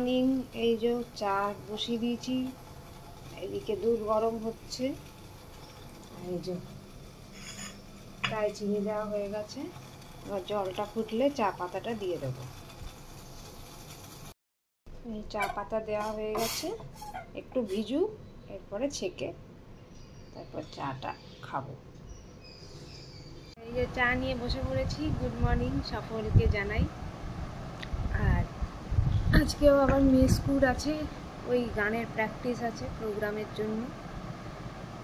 Morning. এই যে চা বসিয়ে দিয়েছি, এদিকে দুধ গরম হচ্ছে, এই যে চায়ে চিনি দেওয়া হয়ে গেছে। এবার জলটা ফুটলে চা পাতাটা দিয়ে দেবো। এই চা পাতা দেওয়া হয়ে গেছে, একটু ভিজুক, এরপরে ছেঁকে তারপর চাটা খাবো। এই যে চা নিয়ে বসে পড়েছি। গুড মর্নিং সকলকে জানাই। আর আজকেও আবার মেয়ে স্কুল আছে, ওই গানের প্র্যাকটিস আছে প্রোগ্রামের জন্য,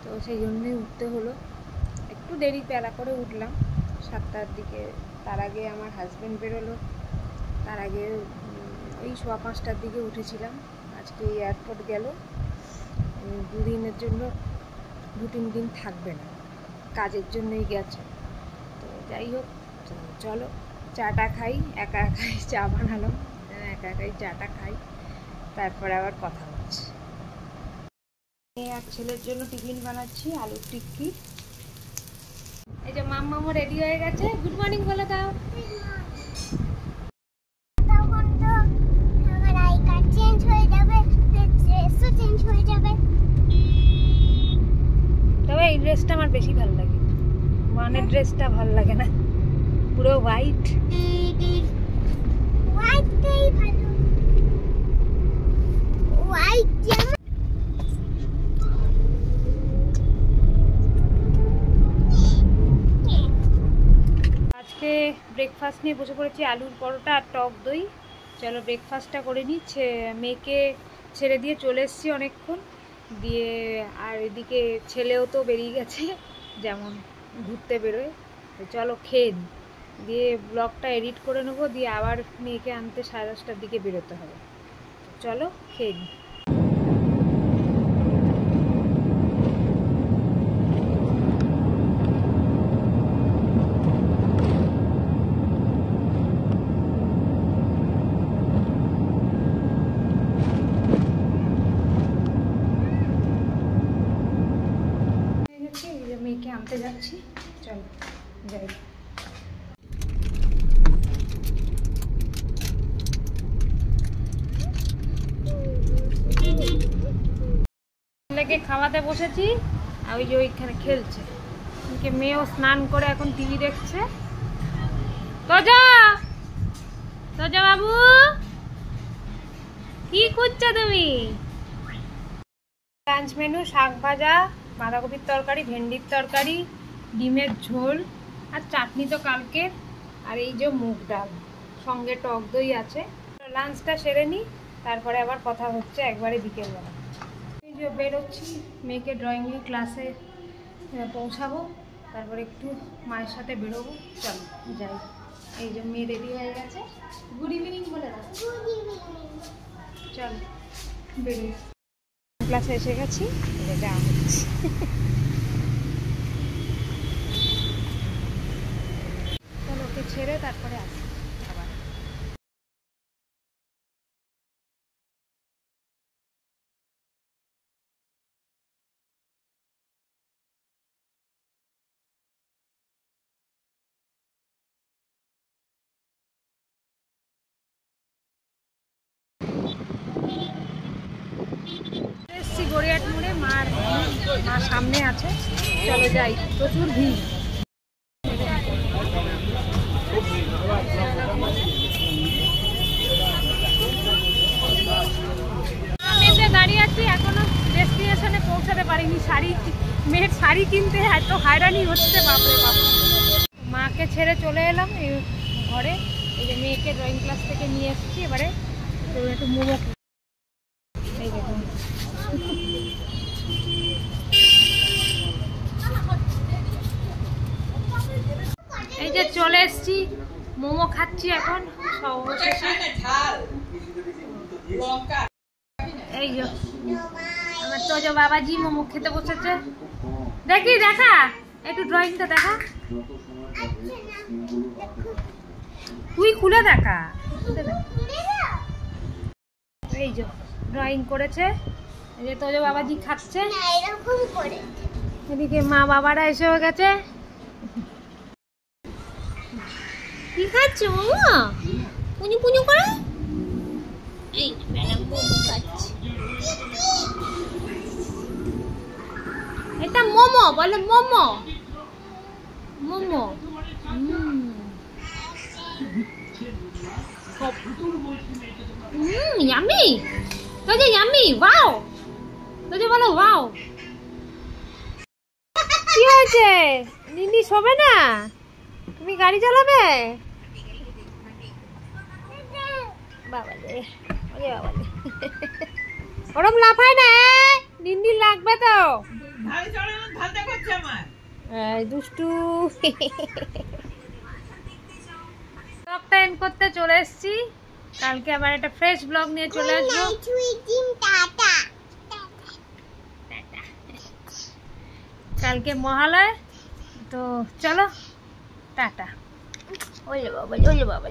তো সেই জন্যই উঠতে হলো। একটু দেরি পেলা করে উঠলাম 7টার দিকে। তার আগে আমার হাজব্যান্ড বেরোলো, তার আগে ওই 5:15টার দিকে উঠেছিলাম। আজকে এয়ারপোর্ট গেল, 2 দিনের জন্য, 2-3 দিন থাকবে না, কাজের জন্যই গেছে। তো যাই হোক, চলো চাটা খাই। একা একাই চা বানালাম, একা একাই চাটা খাই, তারপরে আবার কথা হচ্ছে। আর ছেলের জন্য টিফিন বানাচ্ছি, আলুর টিক্কি। এই যে মাম্মামও রেডি হয়ে গেছে। গুড মর্নিং বলে দাও। তবে এই ড্রেসটা আমার বেশি ভালো লাগে, ওয়ানের ড্রেসটা ভালো লাগে না, পুরো হোয়াইট। আজকে ব্রেকফাস্ট নিয়ে বসে পড়েছি, আলুর পরোটা আর টক দই। চলো ব্রেকফাস্টটা করে নিচ্ছে। মেয়েকে ছেড়ে দিয়ে চলে এসেছি অনেকক্ষণ দিয়ে, আর এদিকে ছেলেও তো বেরিয়ে গেছে যেমন ঘুরতে বেরোয়। তো চলো খেয়ে নিই, দিয়ে ব্লগটা এডিট করে নেবো, দিয়ে আবার মেয়েকে আনতে 10:30টার দিকে বেরোতে হবে। চলো খেয়ে নিই। মেয়েকে আনতে যাচ্ছি, চলো যাই। ছেলেকে খাওয়াতে বসেছি, আর ওই যে ওইখানে খেলছে। মেয়েও স্নান করে এখন টিভি দেখছে। তোজা তোজা বাবু, কি করছো তুমি? লাঞ্চ মেনু শাক ভাজা, বাঁধাকপির তরকারি, ভেন্ডির তরকারি, ডিমের ঝোল, আর চাটনি তো কালকের, আর এই যে মুগ ডাল, সঙ্গে টক দই আছে। লাঞ্চটা সেরে নিই, তারপরে আবার কথা হচ্ছে একবারে বিকেলবেলা। এই যে বেরোচ্ছি, মেয়েকে ড্রয়িং ক্লাসে পৌঁছাবো, তারপরে একটু মায়ের সাথে বেরোবো। চলো যাই। এই যে মেয়ে রেডি হয়ে গেছে। গুড ইভিনিং বলে দাও। চলো বেরোই। ক্লাসে এসে গেছি, এটা হচ্ছে চলো ওকে ছেড়ে তারপরে আসি আবার। এসছি গড়িয়াট মোড়ে, মা সামনে আছে, চলো যাই। প্রচুর ভিড়। দাঁড়িয়ে আছি, এখনো ডেস্টিনেশনে পৌঁছাতে পারিনি। মেয়ের শাড়ি কিনতে এত হয়রানি হচ্ছে, বাপরে বাপ। মাকে ছেড়ে চলে এলাম এই ঘরে। এই যে মেয়েকে ড্রয়িং ক্লাস থেকে নিয়ে এসেছি, এবারে একটু মোমো। এই দেখুন, এই যে চলে এসেছি, মোমো খাচ্ছি এখন অবশেষে। এই যে আমার তোজো বাবাজি মোমো খেতে বসেছে। দেখি দেখা, একটু ড্রয়িংটা দেখা, তুই খুলে দেখা। এই যে ড্রয়িং করেছে, এই যে তোজো বাবাজি খাচ্ছে। এদিকে মা বাবারা এসেও গেছে। কি খাচ্ছ মোমো? পুজো পুজো করে এই ম্যাডাম মোমো খাচ্ছে। এটা মোমো বলে, মোমো মোমো। ইয়ামি, তোজে ইয়ামি, ওয়াও, তোজে বলো ওয়াও। কি হয়েছে? নিনি শোবে না? তুমি গাড়ি চালাবে? বাবালে, ওরে বাবালে, ওরম লাফায় না, নিন্দি লাগবে তো। দুষ্টু। ব্লগটা এন্ড করতে চলে এসেছি। কালকে আবার একটা ফ্রেশ ব্লগ নিয়ে চলে আসবো। কালকে মহালয়, তো চলো টাটা। ওলে বাবা, ওলে বাবা।